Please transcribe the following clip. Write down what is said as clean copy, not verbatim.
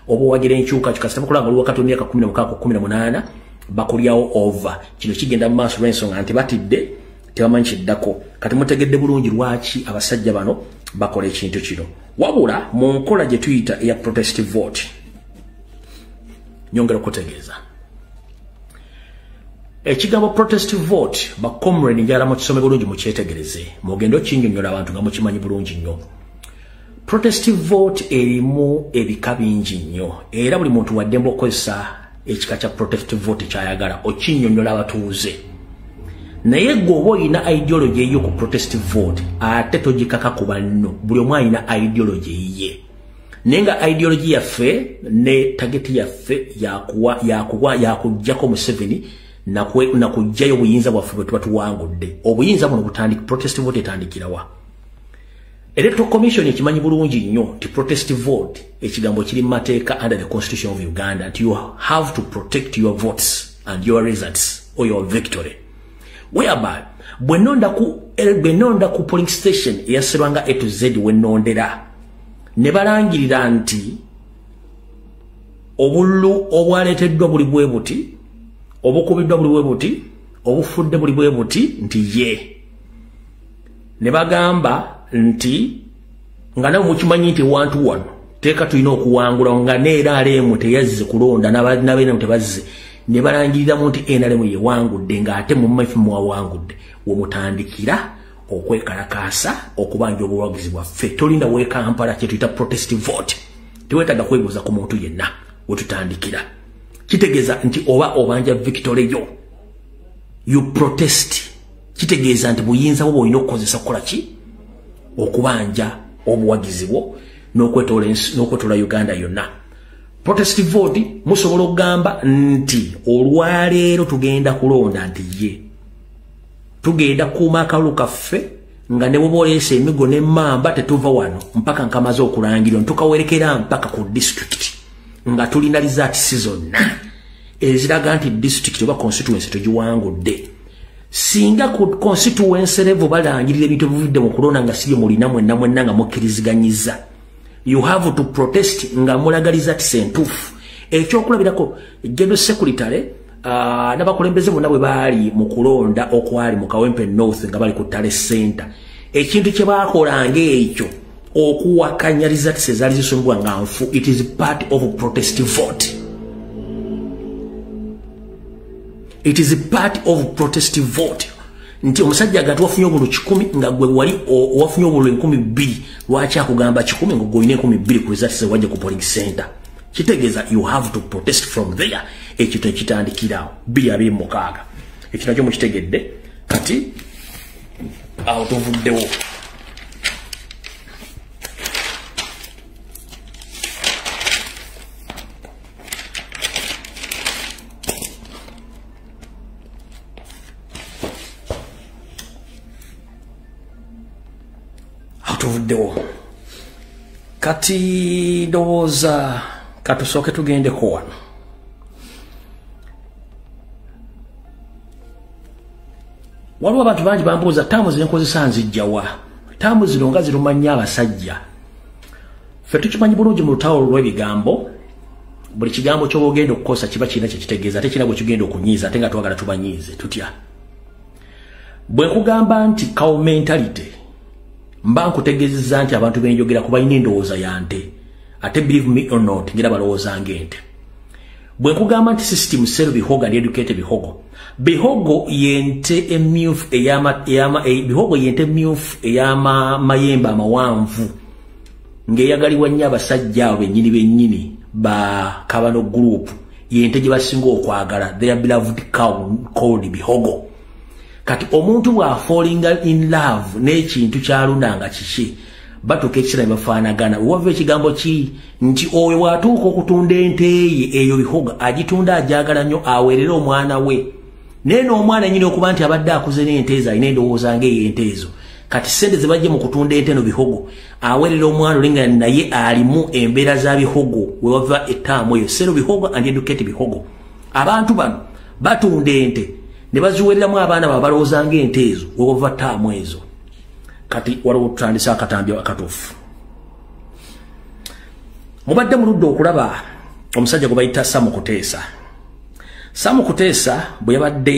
obo wagira enkyuka kikasita bakulanga oli wakati emyaka 16 bakulyawo over kino kigenda mu maaso lw'ensonga nti batidde tebamanyi kiddako kati mutegedde bulungi lwaki abasajja bano bakola ekintu kino wabula mu nkola gye tuyita eya protestive vote nyongera okutegeeza ekigambo protestive vote bakomrade njala mu kisome bulungi mukyetegereze mugendo kinnyonnyola abantu nga mukimanyi bulungi nnyo protestive vote erimu ebika bingi nnyo era buli muntu waddemba okukozesa ekika kya protestive vote kyayagala okinnyonnyola abatuuze naye gwoba olina ideology eyo ku protestive vote ate togikaka ku banno buli omu alina ideology ye naye nga ideology yaffe ne tageti yaffe yakuggyako Museveni nakugjayo obuyinza bwaffe bwe tuba tuwangudde obuyinza buno butandika protestive vote etandikirawa Electoral Commission ekimanyi bulungi nnyo nti protestive vote ekigambo kiri mu mateeka under the Constitution of Uganda nti you have to protect your votes and your results or your victory whereby bwenonda ku polling station eyaserwanga A to Z wenondera ne balangirira nti obululu obwaleeteddwa buli bwe buti obukubiddwa buli bwe buti obufudde buli bwe buti nti ye ne bagamba nti nga nawe mukimanyi nti wantu wano teeka tulina okuwangula nga neera alemu teyazze kulonda n'abeeramu tebazze ne balangiriramu nti NRM yewangudde ng'ate mu maifu muwawangudde wemutandikira okwekalakaasa okubanja obuwagizi bwaffe tolinda weekampala kye tuyita protestive vote teweetaaga kwebuuza ku muntu yenna wetutandikira kitegeeza nti oba obanja victory yo you protest kitegeeza nti buyinza bwo bwolina okukozesa kukola ki okubanja obuwagizi bwo n'okwetoola Uganda yonna protestive vote musobola okugamba nti olwaleero tugenda kulonda nti ye tugenda kuuma akalulu kaffe nga ne bwoba oleesa emigo n'emmamba tetuva wano mpaka nkamaze okulangirwa ntukawerekera mpaka ku district nga tulina results zonna eziraga nti district oba constituency tugiwangudde singa ku constituency level balangirira ebintu bivudde mu kulonda nga sibyo mulina mwenna nga mukkiriziganyiza you have to protest nga mulagaliza ati sentufu ekyokulabirako general secretary n'abakulembeze bonna bwe baali mu kulonda okwali mu Kawempe North nga bali ku Tale Center ekintu kye baakolanga ekyo okuwakanya results ezaali zisumbwa nga nfu it is part of protestive vote it is part of protestive vote nti omusajja agati wafunye obulu 10 nga gwe wali wafunye obulu 12 lwaki akugamba 10 ngo goine 12 ku results wajja ku polling center kitegeeza you have to protest from there ekito kitandikirawo 226 ekino kyo mukitegedde kati out of the war kati ndowooza katusooke tugendeko wano waliwo abantu bangi bambuuza taamu zino nkozesa nzijjawa taamu zino nga zirumanya abasajja ffe tukimanyi bulungi mu lutalo lw'ebigambo buli kigambo ky'oba ogenda okukosa kiba kirina kye kitegeeza ate kirina bwe kigenda okunyiiza ate nga twagala tubanyiize tutya bwe kugamba nti cow mentality mba nkutegeezezza nti abantu benjogera kuba balina endowooza ya nte ate believe me or not ngera balowooza ng'ente bwe nkugamba nti system sero bihogo and educate bihogo bihogo yente emyufu bihogo yente emyufu mayembe amawanvu ng'eyagaliwa nnyo abasajja abo bennyini ba Kabano group yente gye basinga okwagala their beloved cow called bihogo kati omuntu bwa falling in love n'ekintu kyalundanga kiki batuka ekisira ebafaanagana wava ekigambo ki nti oyo watuuka okutunda ente ye eyo bihoga agitunda ajagala nnyo aweerera omwana we naye n'omwana nyini okuba nti abadde akuze n'ente ezo alina endowooza ng'eyente ezo kati sente ze bajje mu kutunda ente no bihogo aweerera omwana olinga naye alimu embeera za bihogo we wava ettaamu eyo sero bihogo and educate bihogo abantu bano batunda ente ne baziweereramu abaana babalowooza ng'ente ezo we wava ttaamu ezo kati waliwo tutandisa akatambi akatuufu mubadde muludde okulaba omusajja gwe bayita Samu Kuteesa bwe yabadde